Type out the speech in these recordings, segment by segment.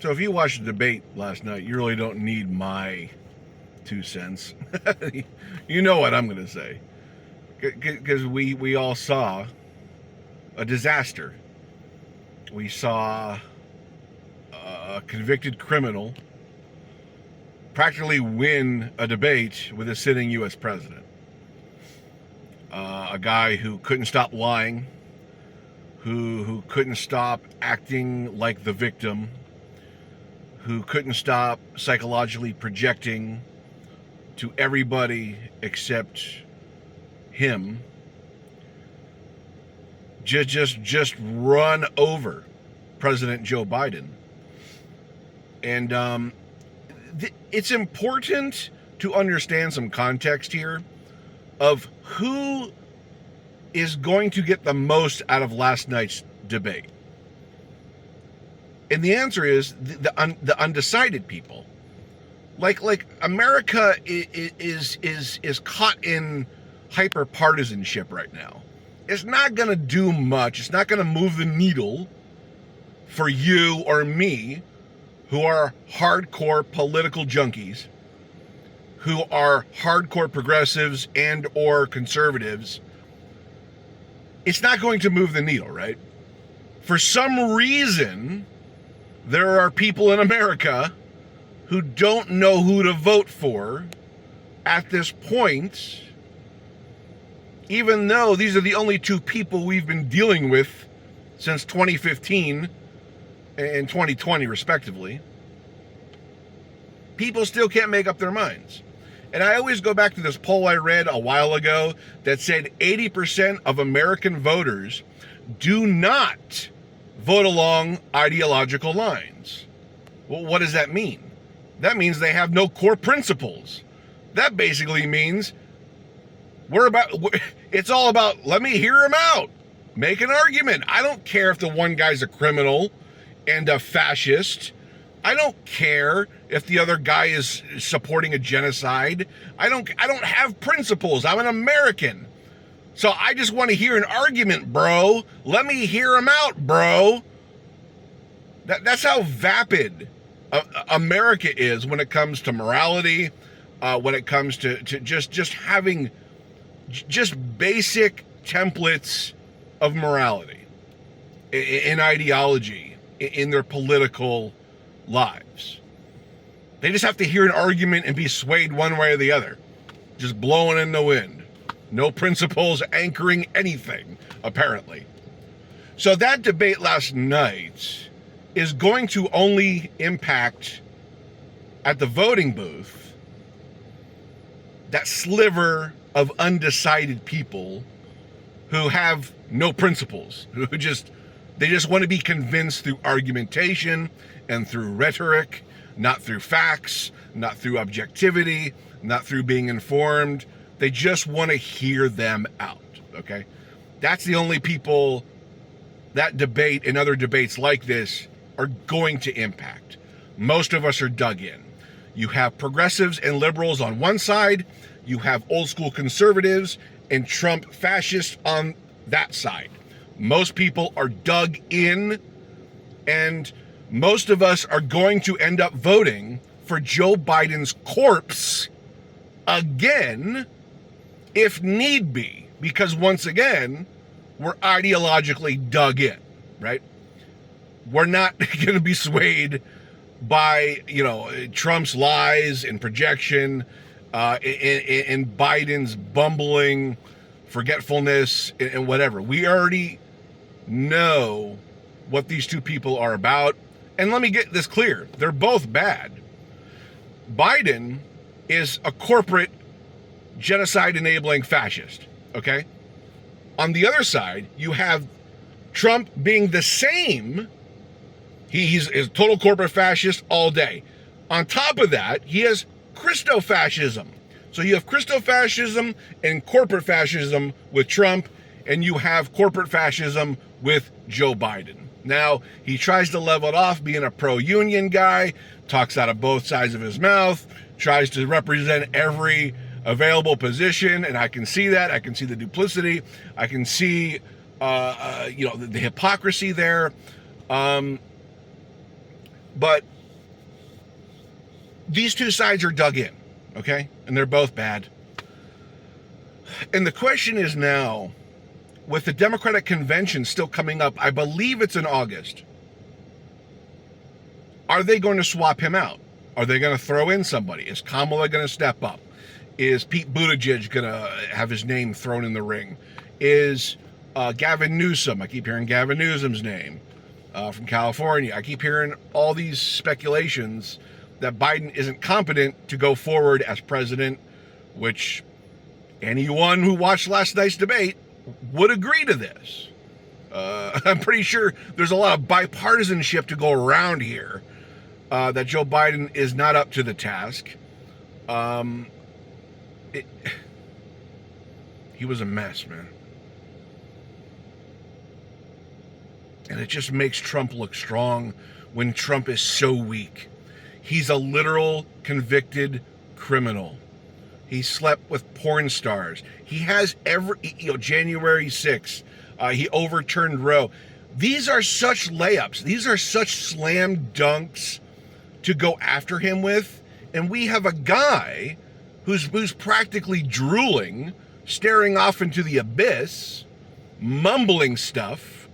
So if you watched the debate last night, you really don't need my 2 cents. You know what I'm going to say. Because we all saw a disaster. We saw a convicted criminal practically win a debate with a sitting U.S. president. A guy who couldn't stop lying, who couldn't stop acting like the victim, who couldn't stop psychologically projecting to everybody except him, just run over President Joe Biden. And it's important to understand some context here of who is going to get the most out of last night's debate. And the answer is the undecided people. Like America is caught in hyper partisanship right now. It's not going to do much. It's not going to move the needle for you or me, who are hardcore political junkies, who are hardcore progressives and or conservatives. It's not going to move the needle, right? For some reason, there are people in America who don't know who to vote for at this point, even though these are the only two people we've been dealing with since 2015 and 2020, respectively. People still can't make up their minds. And I always go back to this poll I read a while ago that said 80% of American voters do not vote along ideological lines. Well, what does that mean? That means they have no core principles. That basically means it's all about, let me hear him out. Make an argument. I don't care if the one guy's a criminal and a fascist. I don't care if the other guy is supporting a genocide. I don't have principles. I'm an American. So I just want to hear an argument, bro. Let me hear him out, bro. That's how vapid America is when it comes to morality, when it comes to just having just basic templates of morality in ideology, in their political lives. They just have to hear an argument and be swayed one way or the other, just blowing in the wind. No principles anchoring anything, apparently. So that debate last night is going to only impact at the voting booth that sliver of undecided people who have no principles, they just want to be convinced through argumentation and through rhetoric, not through facts, not through objectivity, not through being informed. They just want to hear them out, okay? That's the only people that debate and other debates like this are going to impact. Most of us are dug in. You have progressives and liberals on one side, you have old school conservatives and Trump fascists on that side. Most people are dug in, and most of us are going to end up voting for Joe Biden's corpse again, if need be, because once again, we're ideologically dug in, right? We're not going to be swayed by, Trump's lies and projection, and Biden's bumbling forgetfulness and whatever. We already know what these two people are about. And let me get this clear. They're both bad. Biden is a corporate genocide-enabling fascist, okay? On the other side, you have Trump being the same. He's a total corporate fascist all day. On top of that, he has Christo-fascism. So you have Christo-fascism and corporate fascism with Trump, and you have corporate fascism with Joe Biden. Now, he tries to level it off being a pro-union guy, talks out of both sides of his mouth, tries to represent every available position, and I can see that. I can see the duplicity. I can see, the hypocrisy there. But these two sides are dug in, okay? And they're both bad. And the question is now, with the Democratic convention still coming up, I believe it's in August, are they going to swap him out? Are they going to throw in somebody? Is Kamala going to step up? Is Pete Buttigieg going to have his name thrown in the ring? Is Gavin Newsom, I keep hearing Gavin Newsom's name from California. I keep hearing all these speculations that Biden isn't competent to go forward as president, which anyone who watched last night's debate would agree to this. I'm pretty sure there's a lot of bipartisanship to go around here that Joe Biden is not up to the task. He was a mess, man. And it just makes Trump look strong when Trump is so weak. He's a literal convicted criminal. He slept with porn stars. He has January 6th, he overturned Roe. These are such layups. These are such slam dunks to go after him with. And we have a guy who's practically drooling, staring off into the abyss, mumbling stuff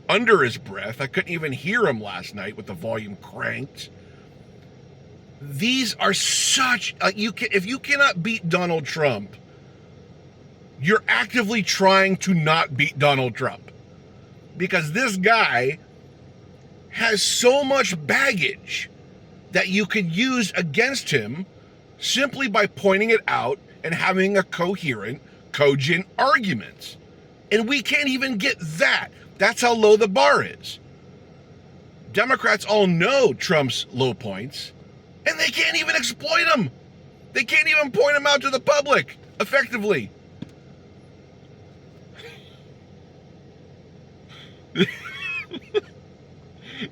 under his breath. I couldn't even hear him last night with the volume cranked. These are such if you cannot beat Donald Trump, you're actively trying to not beat Donald Trump, because this guy has so much baggage that you could use against him simply by pointing it out and having a coherent, cogent argument. And we can't even get that. That's how low the bar is. Democrats all know Trump's low points, and they can't even exploit them. They can't even point them out to the public effectively.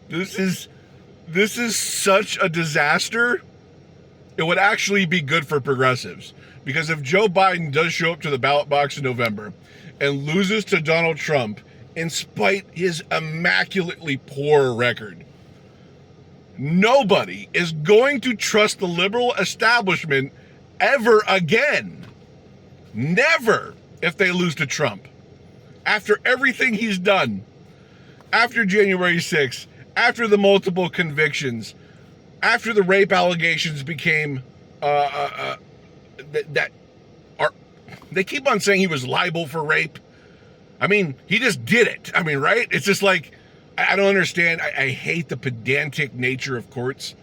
This is such a disaster. It would actually be good for progressives, because if Joe Biden does show up to the ballot box in November and loses to Donald Trump in spite his immaculately poor record, nobody is going to trust the liberal establishment ever again. Never, if they lose to Trump. After everything he's done, after January 6th, after the multiple convictions, after the rape allegations became, they keep on saying he was liable for rape. I mean, he just did it. I mean, right? It's just like, I don't understand. I hate the pedantic nature of courts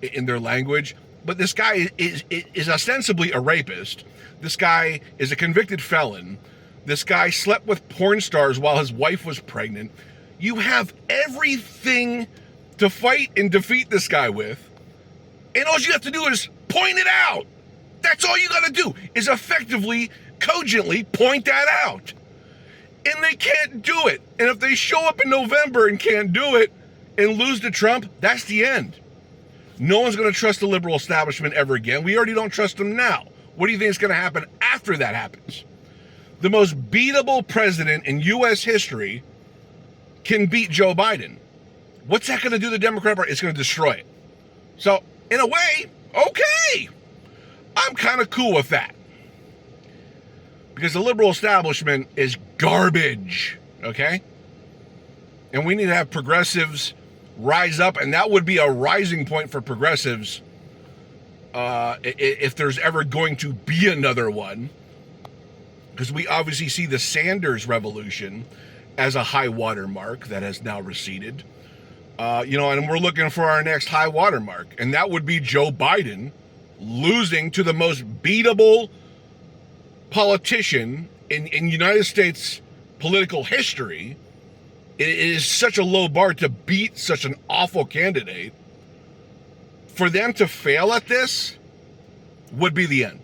in their language. But this guy is ostensibly a rapist. This guy is a convicted felon. This guy slept with porn stars while his wife was pregnant. You have everything to fight and defeat this guy with. And all you have to do is point it out. That's all you got to do, is effectively, cogently point that out. And they can't do it. And if they show up in November and can't do it and lose to Trump, that's the end. No one's going to trust the liberal establishment ever again. We already don't trust them now. What do you think is going to happen after that happens? The most beatable president in U.S. history can beat Joe Biden. What's that going to do to the Democrat Party? It's going to destroy it. So, in a way, okay. I'm kind of cool with that. Because the liberal establishment is garbage, okay? And we need to have progressives rise up, and that would be a rising point for progressives if there's ever going to be another one. Because we obviously see the Sanders revolution as a high water mark that has now receded. And we're looking for our next high water mark, and that would be Joe Biden losing to the most beatable politician in United States political history. It is such a low bar to beat such an awful candidate. For them to fail at this would be the end.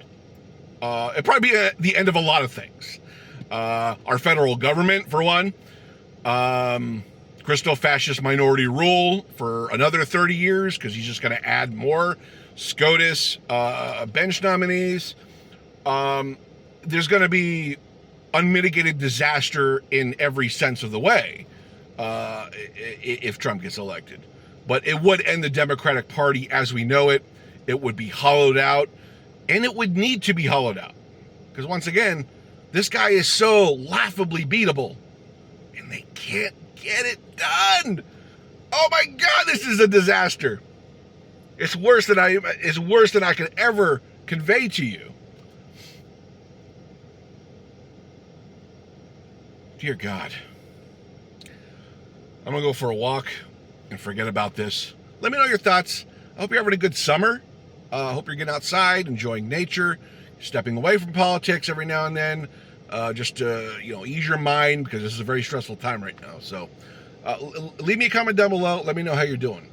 It'd probably be the end of a lot of things. Our federal government, for one. Christo-fascist minority rule for another 30 years, because he's just going to add more SCOTUS bench nominees. There's going to be unmitigated disaster in every sense of the way if Trump gets elected. But it would end the Democratic Party as we know it. It would be hollowed out, and it would need to be hollowed out. Because once again, this guy is so laughably beatable, and they can't get it done. Oh my God, this is a disaster. It's worse than I could ever convey to you. Dear God. I'm going to go for a walk and forget about this. Let me know your thoughts. I hope you're having a good summer. I hope you're getting outside, enjoying nature, stepping away from politics every now and then. Just to, ease your mind, because this is a very stressful time right now. So leave me a comment down below. Let me know how you're doing.